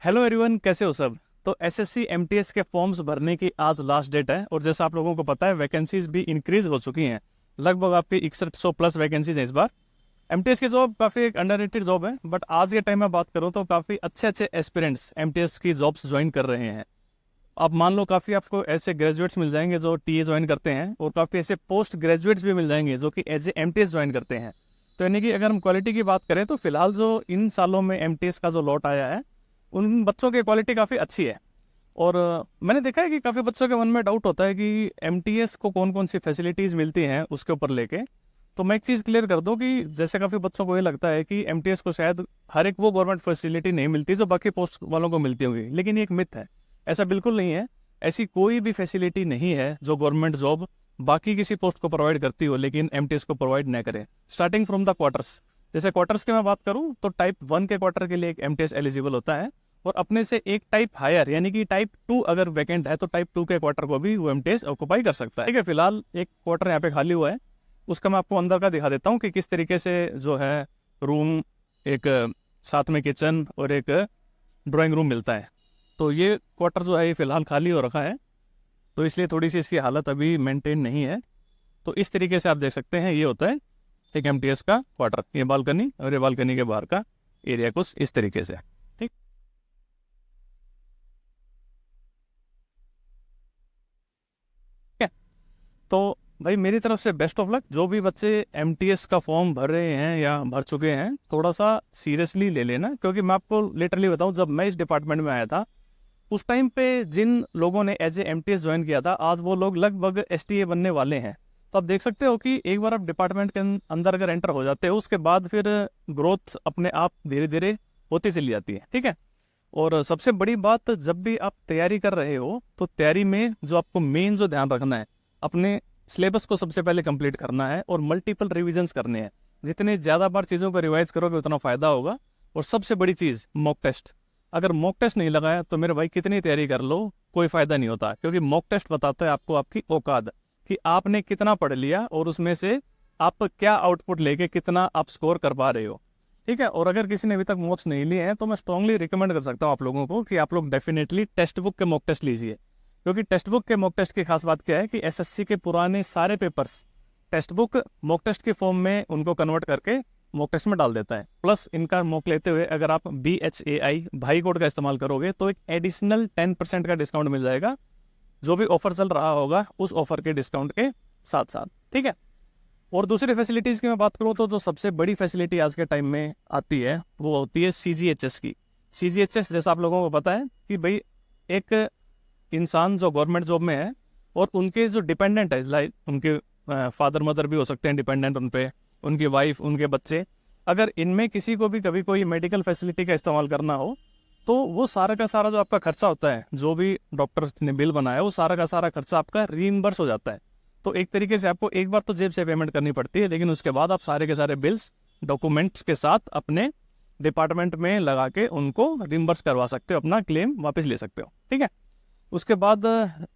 Hello everyone, कैसे हो सब। तो एसएससी एमटीएस के फॉर्म्स भरने की आज लास्ट डेट है और जैसा आप लोगों को पता है वैकेंसीज भी इंक्रीज हो चुकी हैं। लगभग आपकी 6100 प्लस वैकेंसीज हैं इस बार। एमटीएस की जॉब काफ़ी एक अंडररेटेड जॉब है, बट आज के टाइम में बात करूँ तो काफ़ी अच्छे अच्छे एस्पिरेंट्स एमटीएस की जॉब्स ज्वाइन कर रहे हैं। आप मान लो काफ़ी आपको ऐसे ग्रेजुएट्स मिल जाएंगे जो टीए ज्वाइन करते हैं और काफ़ी ऐसे पोस्ट ग्रेजुएट्स भी मिल जाएंगे जो कि एज ए एमटीएस ज्वाइन करते हैं। तो यानी कि अगर हम क्वालिटी की बात करें तो फिलहाल जो इन सालों में एमटीएस का जो लॉट आया है उन बच्चों की क्वालिटी काफ़ी अच्छी है। और मैंने देखा है कि काफ़ी बच्चों के मन में डाउट होता है कि एमटीएस को कौन कौन सी फैसिलिटीज़ मिलती हैं उसके ऊपर लेके। तो मैं एक चीज़ क्लियर कर दूं कि जैसे काफ़ी बच्चों को ये लगता है कि एमटीएस को शायद हर एक वो गवर्नमेंट फैसिलिटी नहीं मिलती जो बाकी पोस्ट वालों को मिलती होंगी, लेकिन ये एक मिथ है। ऐसा बिल्कुल नहीं है। ऐसी कोई भी फैसिलिटी नहीं है जो गवर्नमेंट जॉब बाकी किसी पोस्ट को प्रोवाइड करती हो लेकिन एमटीएस को प्रोवाइड न करे। स्टार्टिंग फ्रॉम द क्वार्टर्स, जैसे क्वार्टर्स की मैं बात करूं तो टाइप 1 के क्वार्टर के लिए एक एमटीएस एलिजिबल होता है और अपने से एक टाइप हायर यानी कि टाइप 2 अगर वैकेंट है तो टाइप 2 के क्वार्टर को भी वो एमटीएस ऑक्युपाई कर सकता है। ठीक है, फिलहाल एक क्वार्टर यहाँ पे खाली हुआ है, उसका मैं आपको अंदर का दिखा देता हूँ कि किस तरीके से जो है रूम, एक साथ में किचन और एक ड्राइंग रूम मिलता है। तो ये क्वार्टर जो है ये फिलहाल खाली हो रखा है, तो इसलिए थोड़ी सी इसकी हालत अभी मेंटेन नहीं है। तो इस तरीके से आप देख सकते हैं ये होता है एक एमटीएस का क्वार्टर। ये बालकनी और ये बालकनी के बाहर का एरिया कुछ इस तरीके से। ठीक है, तो भाई मेरी तरफ से बेस्ट ऑफ लक। जो भी बच्चे एमटीएस का फॉर्म भर रहे हैं या भर चुके हैं थोड़ा सा सीरियसली ले लेना, क्योंकि मैं आपको लिटरली बताऊं जब मैं इस डिपार्टमेंट में आया था उस टाइम पे जिन लोगों ने एज ए एमटीएस ज्वाइन किया था आज वो लोग लगभग एसटीए बनने वाले हैं। तो आप देख सकते हो कि एक बार आप डिपार्टमेंट के अंदर अगर एंटर हो जाते हो उसके बाद फिर ग्रोथ अपने आप धीरे धीरे होती चली जाती है। ठीक है, और सबसे बड़ी बात जब भी आप तैयारी कर रहे हो तो तैयारी में जो आपको मेन जो ध्यान रखना है, अपने सिलेबस को सबसे पहले कंप्लीट करना है और मल्टीपल रिविजन्स करने हैं। जितने ज़्यादा बार चीज़ों को रिवाइज करोगे उतना फ़ायदा होगा। और सबसे बड़ी चीज़ मॉक टेस्ट। अगर मॉक टेस्ट नहीं लगाया तो मेरे भाई कितनी तैयारी कर लो कोई फ़ायदा नहीं होता, क्योंकि मॉक टेस्ट बताता है आपको आपकी औकात कि आपने कितना पढ़ लिया और उसमें से आप क्या आउटपुट लेके कितना आप स्कोर कर पा रहे हो। ठीक है, और अगर किसी ने अभी तक मॉक्स नहीं लिए हैं तो मैं स्ट्रांगली रिकमेंड कर सकता हूँ आप लोगों को कि आप लोग डेफिनेटली टेक्स्ट बुक के मॉक टेस्ट लीजिए। क्योंकि टेक्स्ट बुक के मॉक टेस्ट की खास बात क्या है कि एसएससी के पुराने सारे papers text book mock test के फॉर्म में उनको कन्वर्ट करके मॉक टेस्ट में डाल देता है। प्लस इनका मॉक लेते हुए अगर आप BHAI भाई कोड का इस्तेमाल करोगे तो एक एडिशनल 10% का डिस्काउंट मिल जाएगा, जो भी ऑफर चल रहा होगा उस ऑफर के डिस्काउंट के साथ साथ। ठीक है, और दूसरी फैसिलिटीज़ की मैं बात करूँ तो जो सबसे बड़ी फैसिलिटी आज के टाइम में आती है वो होती है CGHS की। CGHS जैसा आप लोगों को पता है कि भाई एक इंसान जो गवर्नमेंट जॉब में है और उनके जो डिपेंडेंट है, लाइक उनके फादर मदर भी हो सकते हैं डिपेंडेंट उन पे, उनकी वाइफ, उनके बच्चे, अगर इनमें किसी को भी कभी कोई मेडिकल फैसिलिटी का इस्तेमाल करना हो तो वो सारा का सारा जो आपका खर्चा होता है, जो भी डॉक्टर ने बिल बनाया वो सारा का सारा खर्चा आपका रीइंबर्स हो जाता है। तो एक तरीके से आपको एक बार तो जेब से पेमेंट करनी पड़ती है, लेकिन उसके बाद आप सारे के सारे बिल्स डॉक्यूमेंट्स के साथ अपने डिपार्टमेंट में लगा के उनको रिम्बर्स करवा सकते हो, अपना क्लेम वापस ले सकते हो। ठीक है, उसके बाद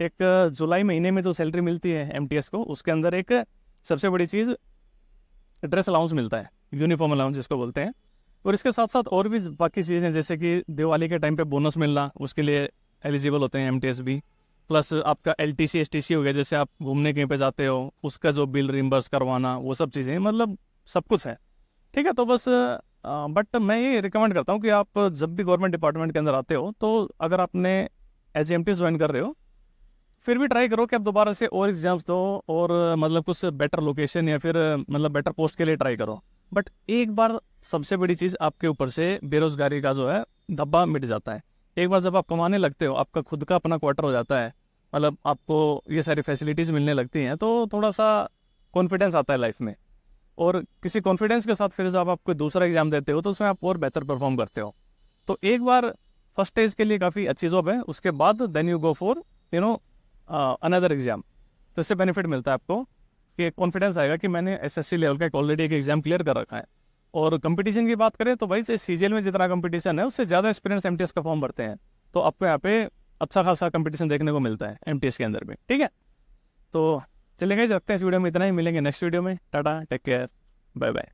एक जुलाई महीने में जो सैलरी मिलती है एमटीएस को, उसके अंदर एक सबसे बड़ी चीज़ ड्रेस अलाउंस मिलता है, यूनिफॉर्म अलाउंस जिसको बोलते हैं। और इसके साथ साथ और भी बाकी चीज़ें जैसे कि दिवाली के टाइम पे बोनस मिलना, उसके लिए एलिजिबल होते हैं एमटीएस भी। प्लस आपका LTC STC हो गया, जैसे आप घूमने कहीं पे जाते हो उसका जो बिल रिम्बर्स करवाना, वो सब चीज़ें मतलब सब कुछ है। ठीक है, तो बस बट मैं ये रिकमेंड करता हूँ कि आप जब भी गवर्नमेंट डिपार्टमेंट के अंदर आते हो तो अगर आपने एज एमटीएस ज्वाइन कर रहे हो फिर भी ट्राई करो कि आप दोबारा से और एग्जाम्स दो और मतलब कुछ बेटर लोकेशन या फिर मतलब बेटर पोस्ट के लिए ट्राई करो। बट एक बार सबसे बड़ी चीज़ आपके ऊपर से बेरोजगारी का जो है धब्बा मिट जाता है। एक बार जब आप कमाने लगते हो, आपका खुद का अपना क्वार्टर हो जाता है, मतलब आपको ये सारी फैसिलिटीज़ मिलने लगती हैं, तो थोड़ा सा कॉन्फिडेंस आता है लाइफ में। और किसी कॉन्फिडेंस के साथ फिर जब आप कोई दूसरा एग्जाम देते हो तो उसमें आप और बेहतर परफॉर्म करते हो। तो एक बार फर्स्ट स्टेज के लिए काफ़ी अच्छी जॉब है, उसके बाद then you go for you know another exam. तो इससे बेनिफिट मिलता है आपको कि कॉन्फिडेंस आएगा कि मैंने एसएससी लेवल का एक ऑलरेडी एक एग्जाम क्लियर कर रखा है। और कंपटीशन की बात करें तो भाई से सीजीएल में जितना कंपटीशन है उससे ज़्यादा एक्सपीरियंस एमटीएस का फॉर्म भरते हैं, तो आपको यहाँ पे अच्छा खासा कंपटीशन देखने को मिलता है एमटीएस के अंदर भी। ठीक है, तो चलिए गाइस रखते हैं इस वीडियो में इतना ही, मिलेंगे नेक्स्ट वीडियो में। Tata, take care, bye bye.